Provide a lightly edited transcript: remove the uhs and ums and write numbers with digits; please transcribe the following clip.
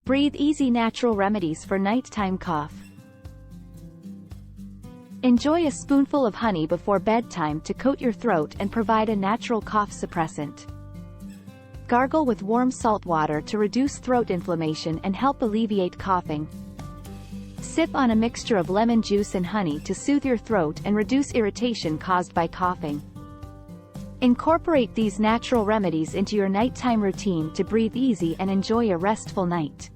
Breathe easy natural remedies for nighttime cough. Enjoy a spoonful of honey before bedtime to coat your throat and provide a natural cough suppressant. Gargle with warm salt water to reduce throat inflammation and help alleviate coughing. Sip on a mixture of lemon juice and honey to soothe your throat and reduce irritation caused by coughing. Incorporate these natural remedies into your nighttime routine to breathe easy and enjoy a restful night.